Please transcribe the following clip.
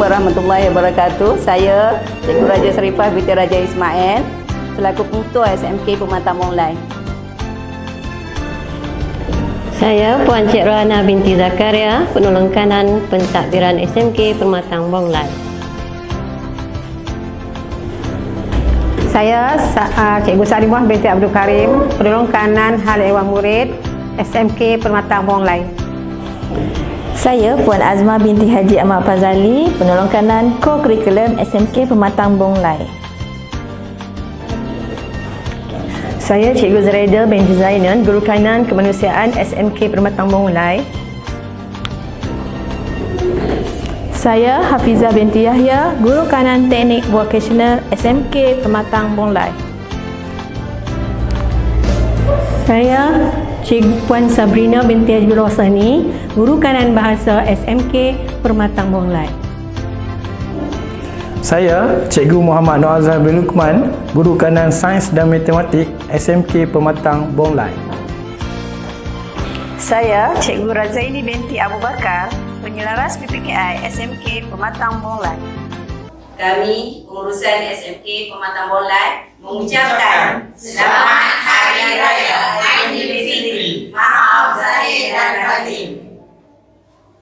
warahmatullahi wabarakatuh. Saya Cikgu Raja Sharifah binti Raja Ismail selaku pengetua SMK Pematang Bonglai. Saya Puan Cik Rohana binti Zakaria, penolong kanan pentadbiran SMK Pematang Bonglai. Saya Cikgu Salimah binti Abdul Karim, penolong kanan Hal Ehwal Murid SMK Pematang Bonglai. Saya Puan Azmah binti Haji Ahmad Fazali, penolong kanan Co-Curriculum SMK Pematang Bonglai. Saya Cikgu Zuraida binti Zainan, Guru Kanan Kemanusiaan SMK Pematang Bonglai. Saya Hafizah binti Yahya, Guru Kanan Teknik Vocational SMK Pematang Bonglai. Saya Cikgu Puan Sabrina binti Haji Rosani, Guru Kanan Bahasa SMK Pematang Bonglai. Saya Cikgu Muhammad Nur Azhar bin Luqman, Guru Kanan Sains dan Matematik SMK Pematang Bonglai. Saya Cikgu Razaini binti Abu Bakar, Penyelaras PPKI SMK Pematang Bonglai. Kami, pengurusan SMK Pematang Bonglai, mengucapkan Selamat Hari Raya